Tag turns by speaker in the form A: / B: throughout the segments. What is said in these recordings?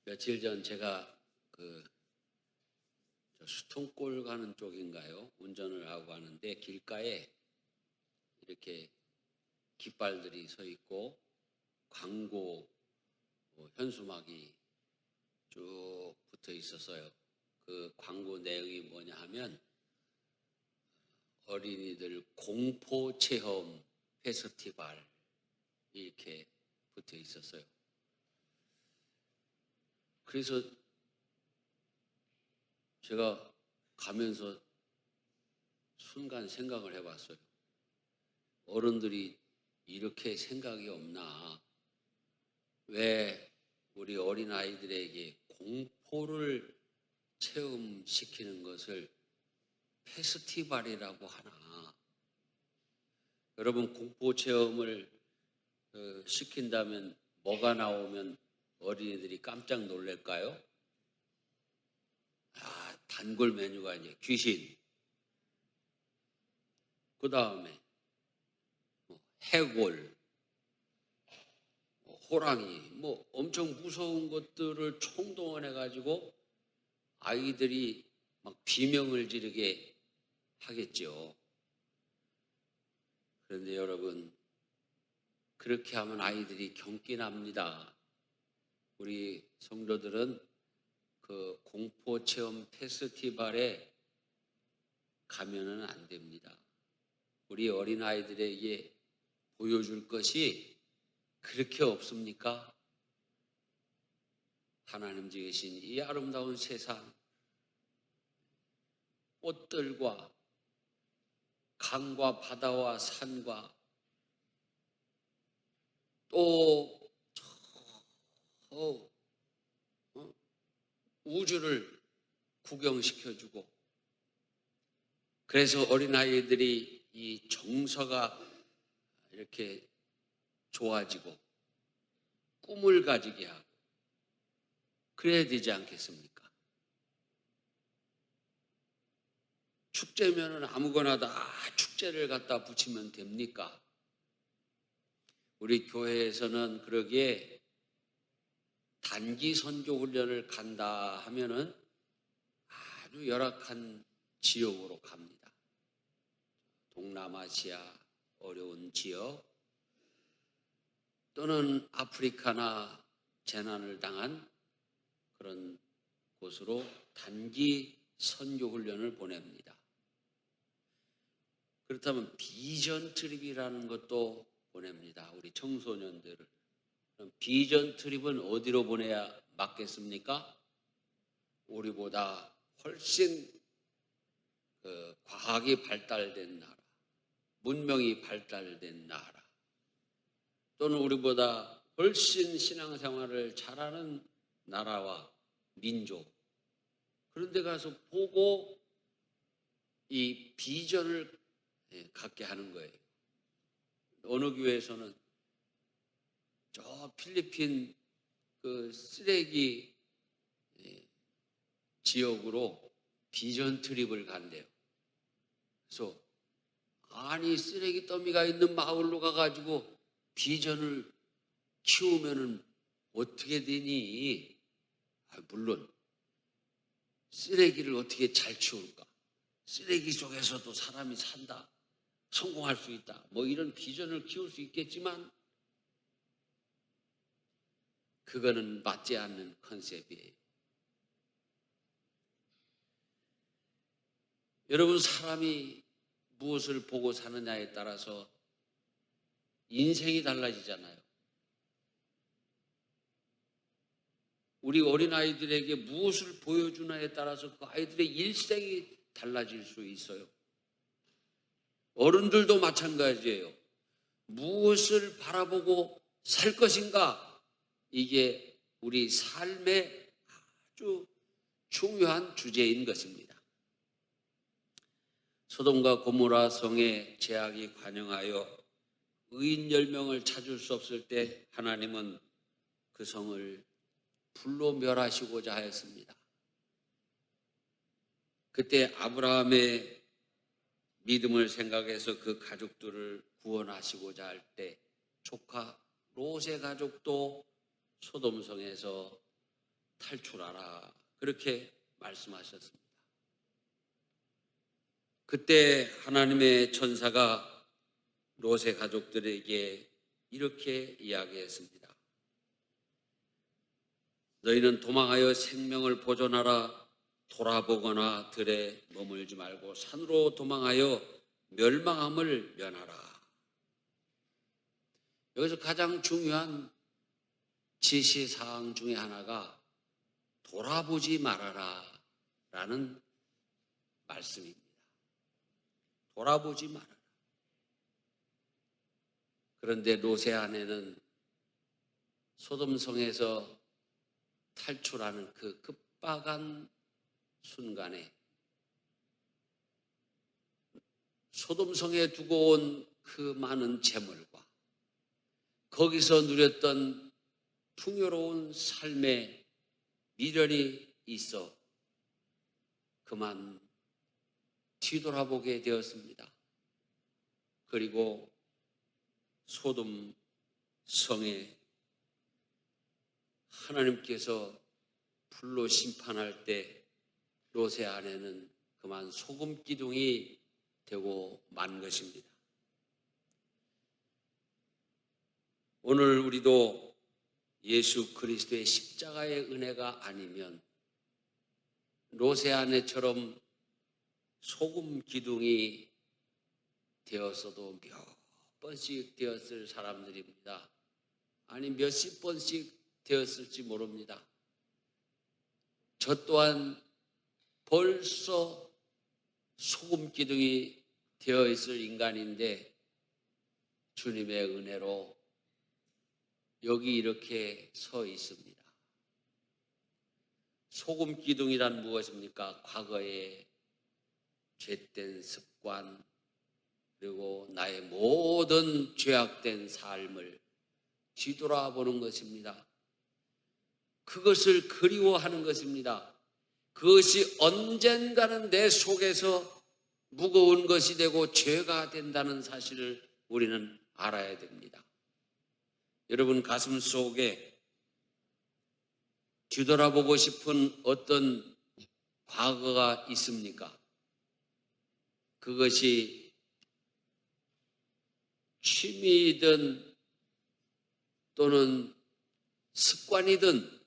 A: 며칠 전 제가 수통골 가는 쪽인가요? 운전을 하고 가는데 길가에 이렇게 깃발들이 서 있고 광고 현수막이 쭉 붙어 있었어요. 그 광고 내용이 뭐냐 하면 어린이들 공포 체험 페스티벌 이렇게 붙어 있었어요. 그래서 제가 가면서 순간 생각을 해봤어요. 어른들이 이렇게 생각이 없나? 왜 우리 어린아이들에게 공포를 체험시키는 것을 페스티벌이라고 하나? 여러분, 공포 체험을 시킨다면 뭐가 나오면 어린이들이 깜짝 놀랄까요? 단골 메뉴가 이제 귀신, 그 다음에 해골, 호랑이, 엄청 무서운 것들을 총동원해 가지고 아이들이 막 비명을 지르게 하겠죠. 그런데 여러분, 그렇게 하면 아이들이 경기 납니다. 우리 성도들은 그 공포체험 페스티벌에 가면은 안 됩니다. 우리 어린아이들에게 보여줄 것이 그렇게 없습니까? 하나님 지으신 이 아름다운 세상, 꽃들과 강과 바다와 산과 또 우주를 구경시켜주고, 그래서 어린아이들이 이 정서가 이렇게 좋아지고 꿈을 가지게 하고 그래야 되지 않겠습니까? 축제면은 아무거나 다 축제를 갖다 붙이면 됩니까? 우리 교회에서는 그러기에 단기 선교 훈련을 간다 하면은 아주 열악한 지역으로 갑니다. 동남아시아 어려운 지역 또는 아프리카나 재난을 당한 그런 곳으로 단기 선교 훈련을 보냅니다. 그렇다면 비전 트립이라는 것도 보냅니다. 우리 청소년들을. 그럼 비전 트립은 어디로 보내야 맞겠습니까? 우리보다 훨씬 과학이 발달된 나라, 문명이 발달된 나라, 또는 우리보다 훨씬 신앙생활을 잘하는 나라와 민족, 그런 데 가서 보고 이 비전을 갖게 하는 거예요. 어느 교회에서는 저 필리핀 그 쓰레기 지역으로 비전 트립을 간대요. 그래서 아니 쓰레기 더미가 있는 마을로 가가지고 비전을 키우면은 어떻게 되니? 물론 쓰레기를 어떻게 잘 치울까? 쓰레기 속에서도 사람이 산다. 성공할 수 있다. 이런 비전을 키울 수 있겠지만 그거는 맞지 않는 컨셉이에요. 여러분, 사람이 무엇을 보고 사느냐에 따라서 인생이 달라지잖아요. 우리 어린아이들에게 무엇을 보여주느냐에 따라서 그 아이들의 일생이 달라질 수 있어요. 어른들도 마찬가지예요. 무엇을 바라보고 살 것인가? 이게 우리 삶의 아주 중요한 주제인 것입니다. 소돔과 고모라 성에 죄악이 관영하여 의인 10명을 찾을 수 없을 때 하나님은 그 성을 불로 멸하시고자 하였습니다. 그때 아브라함의 믿음을 생각해서 그 가족들을 구원하시고자 할 때 조카 롯의 가족도 소돔성에서 탈출하라. 그렇게 말씀하셨습니다. 그때 하나님의 천사가 롯의 가족들에게 이렇게 이야기했습니다. 너희는 도망하여 생명을 보존하라. 돌아보거나 들에 머물지 말고 산으로 도망하여 멸망함을 면하라. 여기서 가장 중요한 지시사항 중에 하나가 돌아보지 말아라 라는 말씀입니다. 돌아보지 말아라. 그런데 롯의 아내는 소돔성에서 탈출하는 그 급박한 순간에 소돔성에 두고 온 그 많은 재물과 거기서 누렸던 풍요로운 삶의 미련이 있어 그만 뒤돌아보게 되었습니다. 그리고 소돔 성에 하나님께서 불로 심판할 때 롯의 아내는 그만 소금 기둥이 되고 만 것입니다. 오늘 우리도 예수 그리스도의 십자가의 은혜가 아니면 롯의 아내처럼 소금 기둥이 되었어도 몇 번씩 되었을 사람들입니다. 아니 몇십 번씩 되었을지 모릅니다. 저 또한 벌써 소금 기둥이 되어 있을 인간인데 주님의 은혜로 여기 이렇게 서 있습니다. 소금 기둥이란 무엇입니까? 과거의 죄된 습관 그리고 나의 모든 죄악된 삶을 뒤돌아보는 것입니다. 그것을 그리워하는 것입니다. 그것이 언젠가는 내 속에서 무거운 것이 되고 죄가 된다는 사실을 우리는 알아야 됩니다. 여러분 가슴 속에 뒤돌아보고 싶은 어떤 과거가 있습니까? 그것이 취미이든 또는 습관이든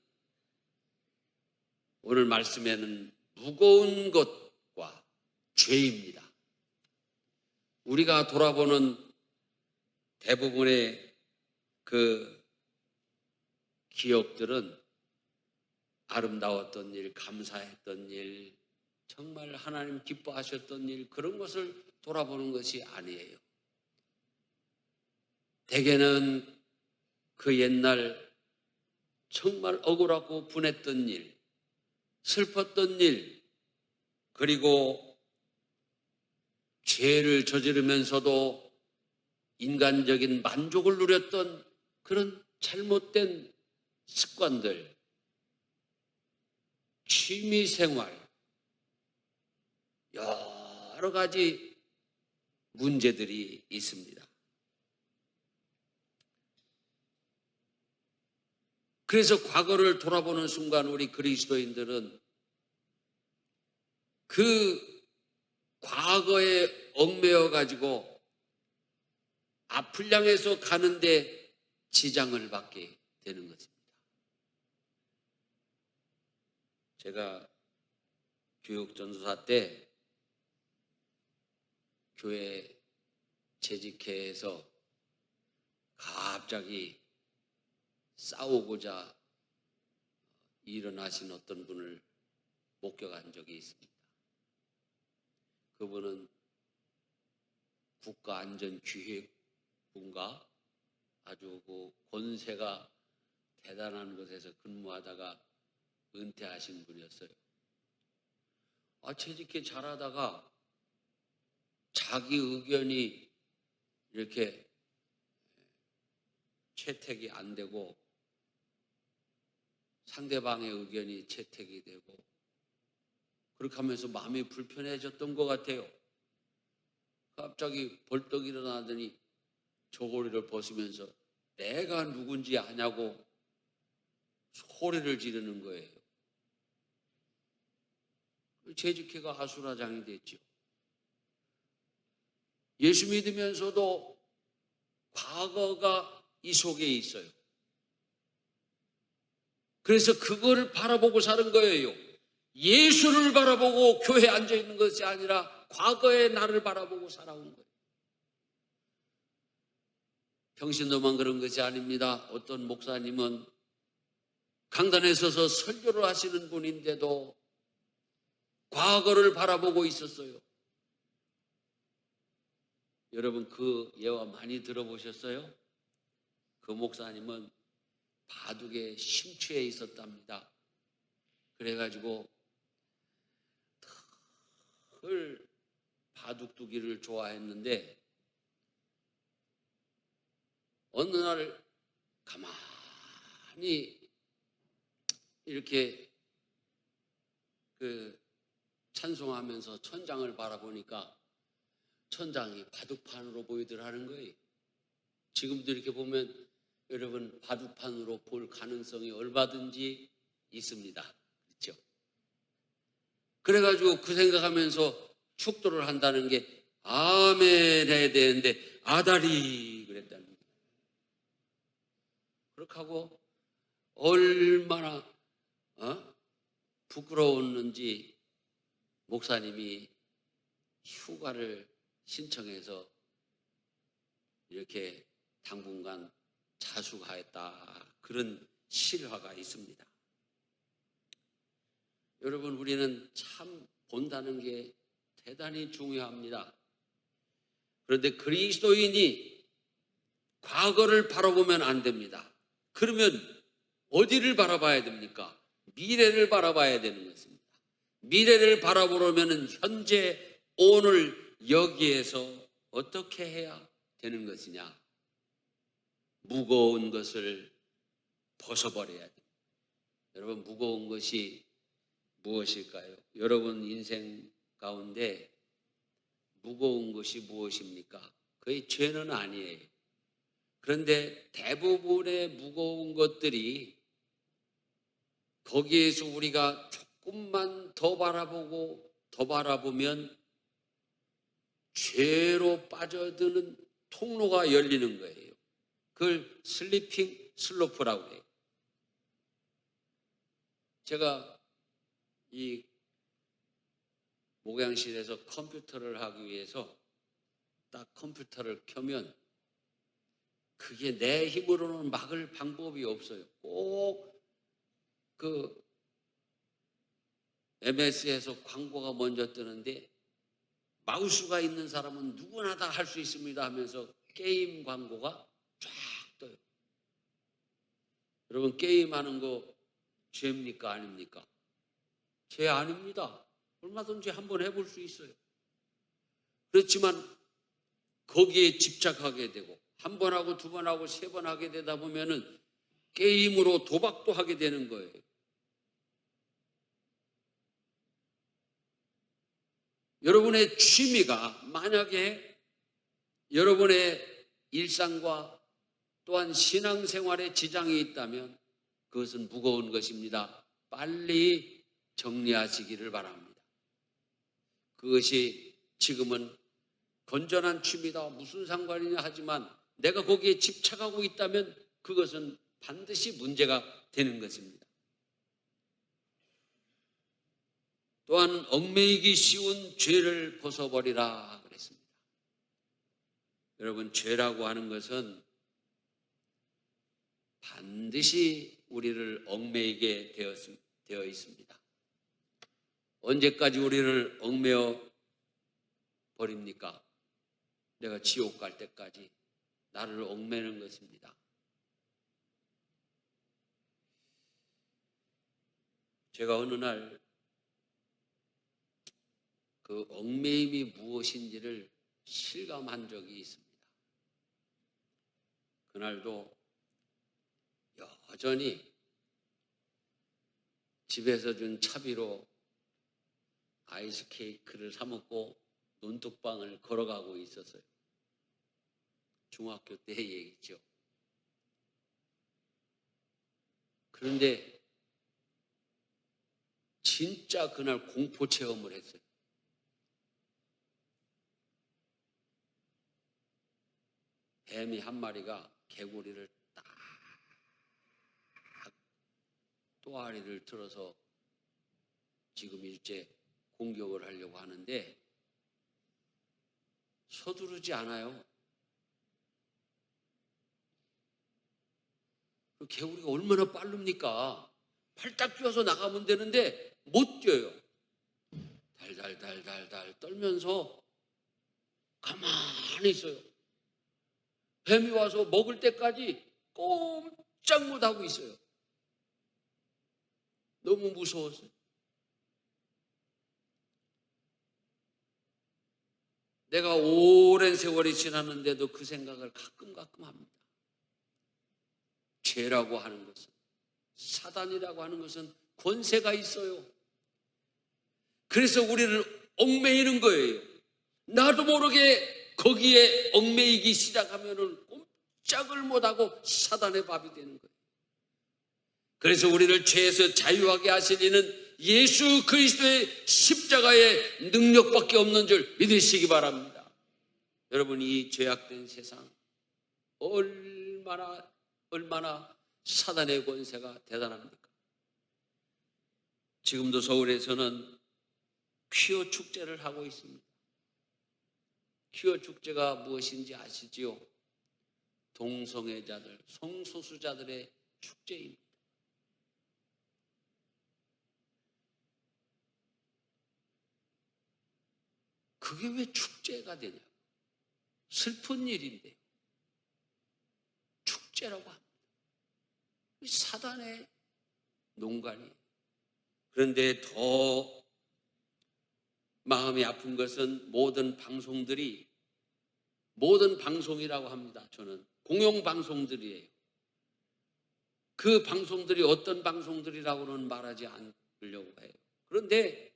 A: 오늘 말씀에는 무거운 것과 죄입니다. 우리가 돌아보는 대부분의 그 기억들은 아름다웠던 일, 감사했던 일, 정말 하나님 기뻐하셨던 일, 그런 것을 돌아보는 것이 아니에요. 대개는 그 옛날 정말 억울하고 분했던 일, 슬펐던 일, 그리고 죄를 저지르면서도 인간적인 만족을 누렸던 그런 잘못된 습관들, 취미생활, 여러 가지 문제들이 있습니다. 그래서 과거를 돌아보는 순간 우리 그리스도인들은 그 과거에 얽매여 가지고 앞을 향해서 가는데 지장을 받게 되는 것입니다. 제가 교육전도사 때 교회 재직회에서 갑자기 싸우고자 일어나신 어떤 분을 목격한 적이 있습니다. 그분은 국가안전기획부인가 아주 그 권세가 대단한 곳에서 근무하다가 은퇴하신 분이었어요. 재직회 잘하다가 자기 의견이 이렇게 채택이 안 되고 상대방의 의견이 채택이 되고 그렇게 하면서 마음이 불편해졌던 것 같아요. 갑자기 벌떡 일어나더니 저고리를 벗으면서 내가 누군지 아냐고 소리를 지르는 거예요. 재직회가 아수라장이 됐죠. 예수 믿으면서도 과거가 이 속에 있어요. 그래서 그거를 바라보고 사는 거예요. 예수를 바라보고 교회에 앉아 있는 것이 아니라 과거의 나를 바라보고 살아온 거예요. 평신도만 그런 것이 아닙니다. 어떤 목사님은 강단에 서서 설교를 하시는 분인데도 과거를 바라보고 있었어요. 여러분 그 예화 많이 들어보셨어요? 그 목사님은 바둑에 심취해 있었답니다. 그래가지고 늘 바둑 두기를 좋아했는데 어느 날 가만히 이렇게 찬송하면서 천장을 바라보니까 천장이 바둑판으로 보이더라는 거예요. 지금도 이렇게 보면 여러분 바둑판으로 볼 가능성이 얼마든지 있습니다. 그렇죠? 그래가지고 그 생각하면서 축도를 한다는 게 아멘 해야 되는데 아다리 그랬다는 거예요. 그렇게 하고 얼마나 부끄러웠는지 목사님이 휴가를 신청해서 이렇게 당분간 자숙하였다. 그런 실화가 있습니다. 여러분 우리는 참 본다는 게 대단히 중요합니다. 그런데 그리스도인이 과거를 바라보면 안 됩니다. 그러면 어디를 바라봐야 됩니까? 미래를 바라봐야 되는 것입니다. 미래를 바라보려면 현재 오늘 여기에서 어떻게 해야 되는 것이냐? 무거운 것을 벗어버려야 됩니다. 여러분 무거운 것이 무엇일까요? 여러분 인생 가운데 무거운 것이 무엇입니까? 거의 죄는 아니에요. 그런데 대부분의 무거운 것들이 거기에서 우리가 조금만 더 바라보면 죄로 빠져드는 통로가 열리는 거예요. 그걸 슬리핑 슬로프라고 해요. 제가 이 목양실에서 컴퓨터를 하기 위해서 딱 컴퓨터를 켜면 그게 내 힘으로는 막을 방법이 없어요. 꼭 그 MS에서 광고가 먼저 뜨는데 마우스가 있는 사람은 누구나 다 할 수 있습니다 하면서 게임 광고가 쫙 떠요. 여러분 게임하는 거 죄입니까? 아닙니까? 죄 아닙니다. 얼마든지 한번 해볼 수 있어요. 그렇지만 거기에 집착하게 되고 한 번 하고 두 번 하고 세 번 하게 되다 보면은 게임으로 도박도 하게 되는 거예요. 여러분의 취미가 만약에 여러분의 일상과 또한 신앙생활에 지장이 있다면 그것은 무거운 것입니다. 빨리 정리하시기를 바랍니다. 그것이 지금은 건전한 취미다 무슨 상관이냐 하지만 내가 거기에 집착하고 있다면 그것은 반드시 문제가 되는 것입니다. 또한 얽매이기 쉬운 죄를 벗어버리라 그랬습니다. 여러분 죄라고 하는 것은 반드시 우리를 얽매이게 되어 있습니다. 언제까지 우리를 얽매여 버립니까? 내가 지옥 갈 때까지 나를 얽매는 것입니다. 제가 어느 날 그 얽매임이 무엇인지를 실감한 적이 있습니다. 그날도 여전히 집에서 준 차비로 아이스 케이크를 사 먹고 논뚝방을 걸어가고 있었어요. 중학교 때의 얘기죠. 그런데 진짜 그날 공포 체험을 했어요. 뱀이 한 마리가 개구리를 딱 또아리를 틀어서 지금 일제 공격을 하려고 하는데 서두르지 않아요. 그 개구리가 얼마나 빠릅니까? 팔딱 뛰어서 나가면 되는데 못 뛰어요. 달달달달달 떨면서 가만히 있어요. 뱀이 와서 먹을 때까지 꼼짝 못하고 있어요. 너무 무서웠어요. 내가 오랜 세월이 지났는데도 그 생각을 가끔 합니다. 죄라고 하는 것은, 사단이라고 하는 것은 권세가 있어요. 그래서 우리를 얽매이는 거예요. 나도 모르게 거기에 얽매이기 시작하면은 꼼짝을 못하고 사단의 밥이 되는 거예요. 그래서 우리를 죄에서 자유하게 하시리는 예수 그리스도의 십자가의 능력밖에 없는 줄 믿으시기 바랍니다. 여러분, 이 죄악된 세상 얼마나 사단의 권세가 대단합니까? 지금도 서울에서는 퀴어 축제를 하고 있습니다. 퀴어 축제가 무엇인지 아시지요? 동성애자들, 성소수자들의 축제입니다. 그게 왜 축제가 되냐? 슬픈 일인데 축제라고 합니다. 사단의 농간이에요. 그런데 더 마음이 아픈 것은 모든 방송이라고 합니다. 저는 공영방송들이에요. 그 방송들이 어떤 방송들이라고는 말하지 않으려고 해요. 그런데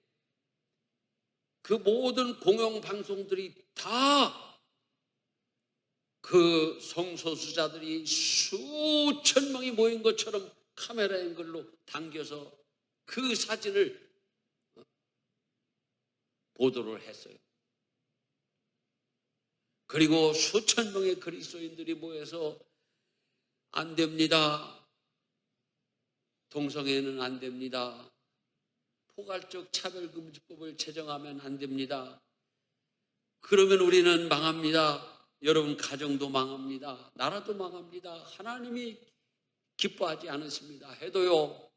A: 그 모든 공영방송들이 다 그 성소수자들이 수천 명이 모인 것처럼 카메라 앵글로 당겨서 그 사진을 보도를 했어요. 그리고 수천 명의 그리스도인들이 모여서 안 됩니다. 동성애는 안 됩니다. 포괄적 차별금지법을 제정하면 안 됩니다. 그러면 우리는 망합니다. 여러분, 가정도 망합니다. 나라도 망합니다. 하나님이 기뻐하지 않으십니다. 해도요,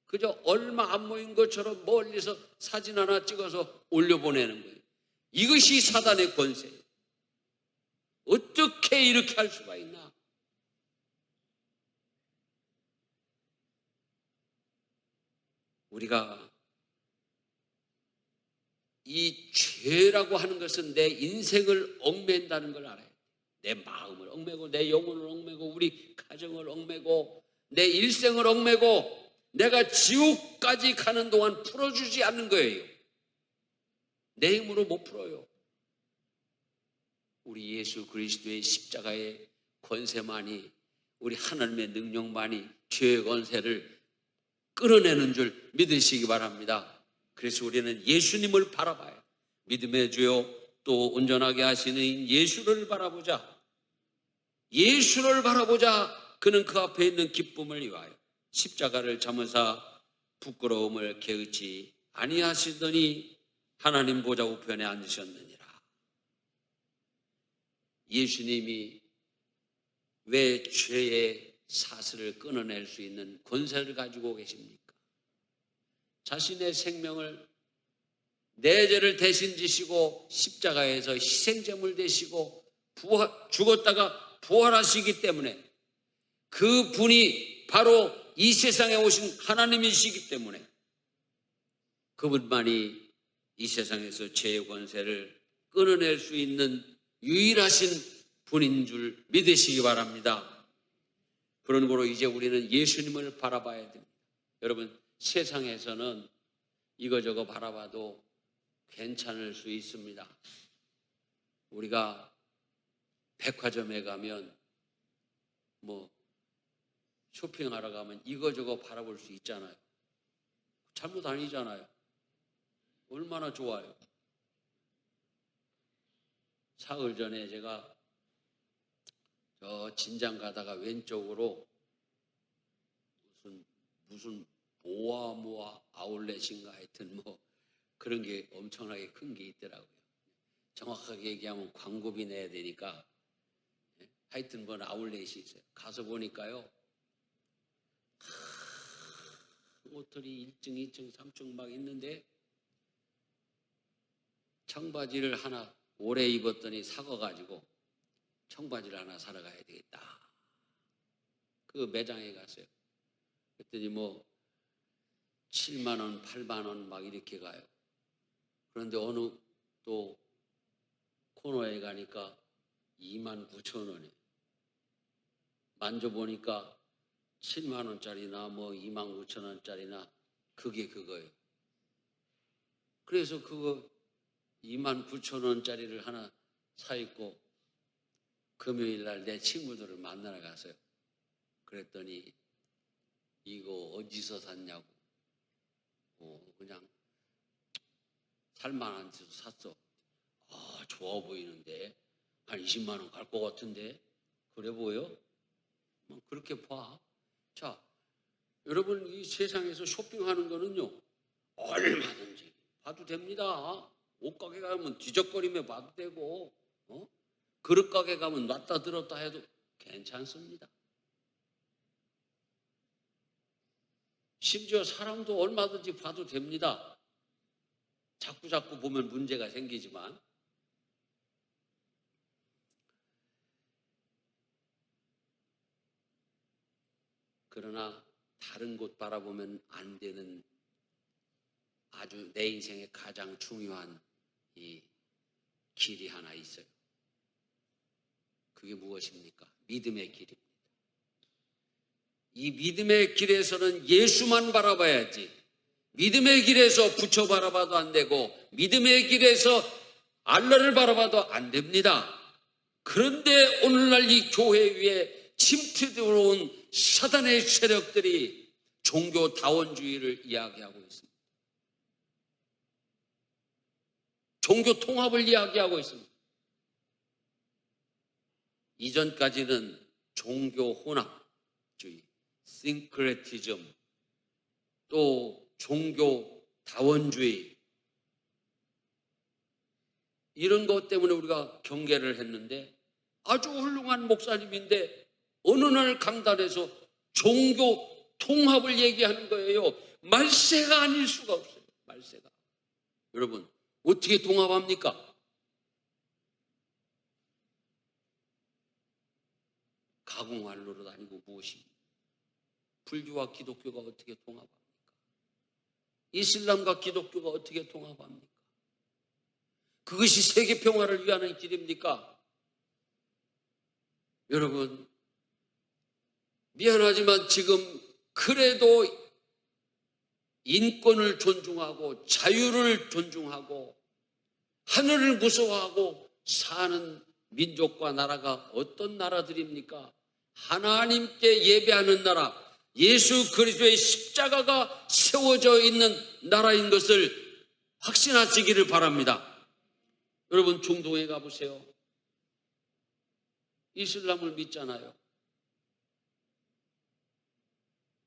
A: 그저 얼마 안 모인 것처럼 멀리서 사진 하나 찍어서 올려보내는 거예요. 이것이 사단의 권세예요. 어떻게 이렇게 할 수가 있나? 우리가 이 죄라고 하는 것은 내 인생을 얽맨다는 걸 알아요. 내 마음을 얽매고 내 영혼을 얽매고 우리 가정을 얽매고 내 일생을 얽매고 내가 지옥까지 가는 동안 풀어주지 않는 거예요. 내 힘으로 못 풀어요. 우리 예수 그리스도의 십자가의 권세만이, 우리 하나님의 능력만이 죄의 권세를 끌어내는 줄 믿으시기 바랍니다. 그래서 우리는 예수님을 바라봐요. 믿음의 주요 또 온전하게 하시는 예수를 바라보자. 예수를 바라보자. 그는 그 앞에 있는 기쁨을 위하여 십자가를 참으사 부끄러움을 개의치 아니하시더니 하나님 보좌 우편에 앉으셨느니라. 예수님이 왜 죄의 사슬을 끊어낼 수 있는 권세를 가지고 계십니까? 자신의 생명을 내 죄를 대신 지시고 십자가에서 희생제물 되시고 죽었다가 부활하시기 때문에, 그 분이 바로 이 세상에 오신 하나님이시기 때문에 그분만이 이 세상에서 죄의 권세를 끊어낼 수 있는 유일하신 분인 줄 믿으시기 바랍니다. 그런 거로 이제 우리는 예수님을 바라봐야 됩니다. 여러분, 세상에서는 이거저거 바라봐도 괜찮을 수 있습니다. 우리가 백화점에 가면 쇼핑하러 가면 이거저거 바라볼 수 있잖아요. 잘못 아니잖아요. 얼마나 좋아요. 사흘 전에 제가 저 진장 가다가 왼쪽으로 무슨 모아 아울렛인가 하여튼 뭐 그런 게 엄청나게 큰 게 있더라고요. 정확하게 얘기하면 광고비 내야 되니까 하여튼 뭐 아울렛이 있어요. 가서 보니까요, 옷들이 1층, 2층, 3층 막 있는데 청바지를 하나 오래 입었더니 사가가지고 청바지를 하나 사러 가야 되겠다. 그 매장에 갔어요. 그랬더니 뭐 7만 원, 8만 원 막 이렇게 가요. 그런데 어느 또 코너에 가니까 2만 9천 원에 만져보니까 7만 원짜리나 뭐 2만 9천 원짜리나 그게 그거예요. 그래서 그거 2만 9천 원짜리를 하나 사 입고 금요일 날 내 친구들을 만나러 갔어요. 그랬더니 이거 어디서 샀냐고. 그냥 살만한 데서 샀어. 아, 좋아 보이는데 한 20만 원 갈 것 같은데 그래 보여? 그렇게 봐. 자, 여러분 이 세상에서 쇼핑하는 거는요 얼마든지 봐도 됩니다. 옷가게 가면 뒤적거리며 봐도 되고 그릇 가게 가면 놨다 들었다 해도 괜찮습니다. 심지어 사람도 얼마든지 봐도 됩니다. 자꾸 보면 문제가 생기지만 그러나 다른 곳 바라보면 안 되는 아주 내 인생에 가장 중요한 이 길이 하나 있어요. 그게 무엇입니까? 믿음의 길입니다. 이 믿음의 길에서는 예수만 바라봐야지, 믿음의 길에서 부처 바라봐도 안 되고 믿음의 길에서 알라를 바라봐도 안 됩니다. 그런데 오늘날 이 교회 위에 침투 들어온 사단의 세력들이 종교 다원주의를 이야기하고 있습니다. 종교 통합을 이야기하고 있습니다. 이전까지는 종교 혼합주의, 싱크레티즘, 또 종교 다원주의 이런 것 때문에 우리가 경계를 했는데 아주 훌륭한 목사님인데 어느 날 강단에서 종교 통합을 얘기하는 거예요. 말세가 아닐 수가 없어요. 말세가. 여러분 어떻게 통합합니까? 가공할로로 아니고 무엇입니까? 불교와 기독교가 어떻게 통합합니까? 이슬람과 기독교가 어떻게 통합합니까? 그것이 세계 평화를 위하는 길입니까? 여러분 미안하지만 지금 그래도 인권을 존중하고 자유를 존중하고 하늘을 무서워하고 사는 민족과 나라가 어떤 나라들입니까? 하나님께 예배하는 나라, 예수 그리스도의 십자가가 세워져 있는 나라인 것을 확신하시기를 바랍니다. 여러분 중동에 가보세요. 이슬람을 믿잖아요.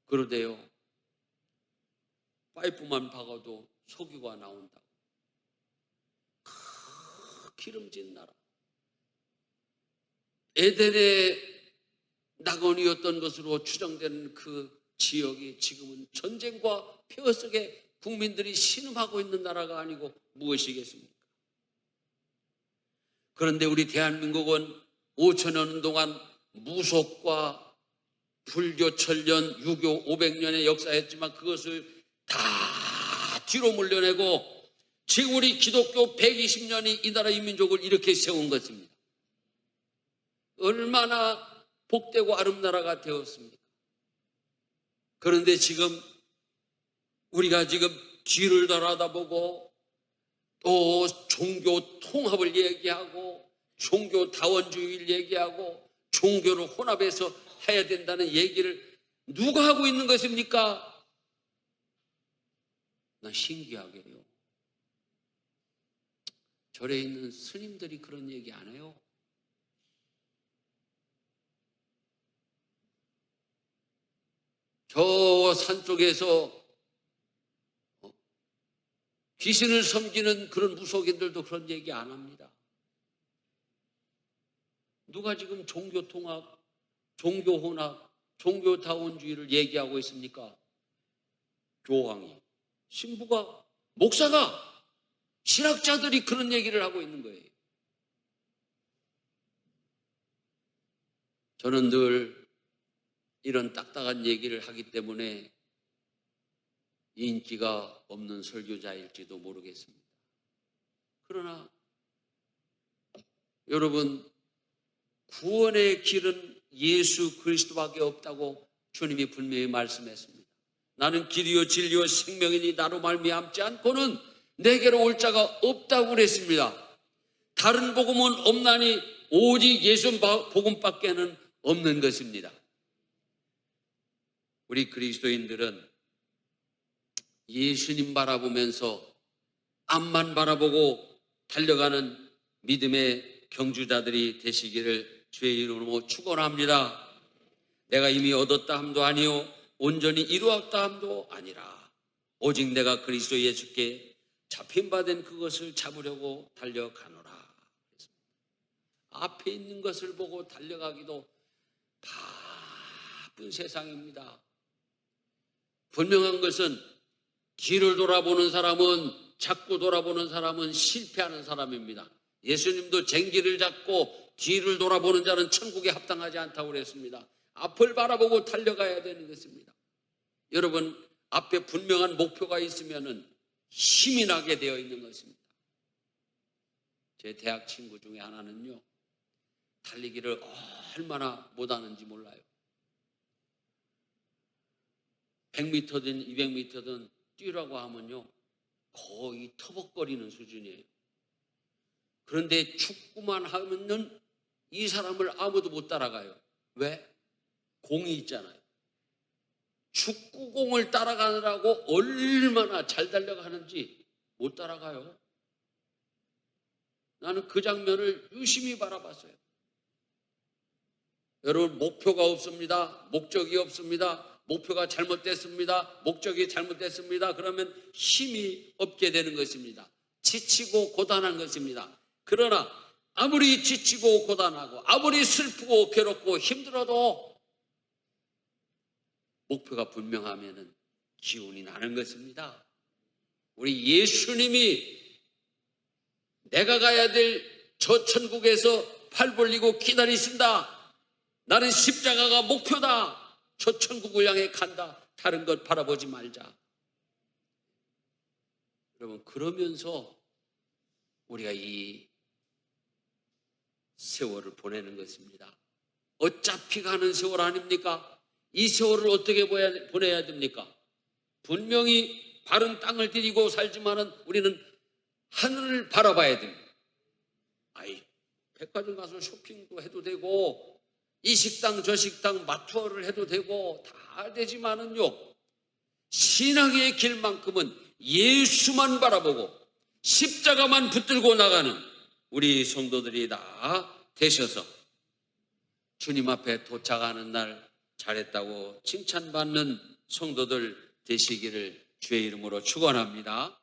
A: 그러대요. 파이프만 박아도 석유가 나온다고. 기름진 나라. 에덴의 낙원이었던 것으로 추정되는 그 지역이 지금은 전쟁과 폐허 속에 국민들이 신음하고 있는 나라가 아니고 무엇이겠습니까? 그런데 우리 대한민국은 5천년 동안 무속과 불교 1000년, 유교 500년의 역사였지만 그것을 다 뒤로 물려내고 지금 우리 기독교 120년이 이 나라 이 민족을 이렇게 세운 것입니다. 얼마나 복되고 아름나라가 되었습니까? 그런데 지금 우리가 지금 뒤를 돌아다보고 또 종교 통합을 얘기하고 종교 다원주의를 얘기하고 종교를 혼합해서 해야 된다는 얘기를 누가 하고 있는 것입니까? 나 신기하게 해요. 절에 있는 스님들이 그런 얘기 안 해요. 저 산속에서 귀신을 섬기는 그런 무속인들도 그런 얘기 안 합니다. 누가 지금 종교통합, 종교혼합, 종교다원주의를 얘기하고 있습니까? 교황이, 신부가, 목사가, 신학자들이 그런 얘기를 하고 있는 거예요. 저는 늘 이런 딱딱한 얘기를 하기 때문에 인기가 없는 설교자일지도 모르겠습니다. 그러나 여러분, 구원의 길은 예수 그리스도밖에 없다고 주님이 분명히 말씀했습니다. 나는 길이요 진리요 생명이니 나로 말미암지 않고는 내게로 올 자가 없다고 그랬습니다. 다른 복음은 없나니 오직 예수 복음밖에는 없는 것입니다. 우리 그리스도인들은 예수님 바라보면서 앞만 바라보고 달려가는 믿음의 경주자들이 되시기를 주의 이름으로 축원합니다. 내가 이미 얻었다 함도 아니요 온전히 이루었다 함도 아니라 오직 내가 그리스도 예수께 잡힌바된 그것을 잡으려고 달려가노라. 앞에 있는 것을 보고 달려가기도 바쁜 세상입니다. 분명한 것은 뒤를 돌아보는 사람은, 자꾸 돌아보는 사람은 실패하는 사람입니다. 예수님도 쟁기를 잡고 뒤를 돌아보는 자는 천국에 합당하지 않다고 그랬습니다. 앞을 바라보고 달려가야 되는 것입니다. 여러분, 앞에 분명한 목표가 있으면 힘이 나게 되어 있는 것입니다. 제 대학 친구 중에 하나는요, 달리기를 얼마나 못하는지 몰라요. 100m든 200m든 뛰라고 하면요, 거의 터벅거리는 수준이에요. 그런데 축구만 하면은 이 사람을 아무도 못 따라가요. 왜? 공이 있잖아요. 축구공을 따라가느라고 얼마나 잘 달려가는지 못 따라가요. 나는 그 장면을 유심히 바라봤어요. 여러분, 목표가 없습니다. 목적이 없습니다. 목표가 잘못됐습니다. 목적이 잘못됐습니다. 그러면 힘이 없게 되는 것입니다. 지치고 고단한 것입니다. 그러나 아무리 지치고 고단하고 아무리 슬프고 괴롭고 힘들어도 목표가 분명하면 기운이 나는 것입니다. 우리 예수님이 내가 가야 될 저 천국에서 팔 벌리고 기다리신다. 나는 십자가가 목표다. 저 천국을 향해 간다. 다른 것 바라보지 말자. 여러분, 그러면서 우리가 이 세월을 보내는 것입니다. 어차피 가는 세월 아닙니까? 이 세월을 어떻게 보내야 됩니까? 분명히 바른 땅을 디디고 살지만은 우리는 하늘을 바라봐야 됩니다. 백화점 가서 쇼핑도 해도 되고 이 식당 저 식당 마투어를 해도 되고 다 되지만은요, 신앙의 길만큼은 예수만 바라보고 십자가만 붙들고 나가는 우리 성도들이 다 되셔서 주님 앞에 도착하는 날 잘했다고 칭찬받는 성도들 되시기를 주의 이름으로 축원합니다.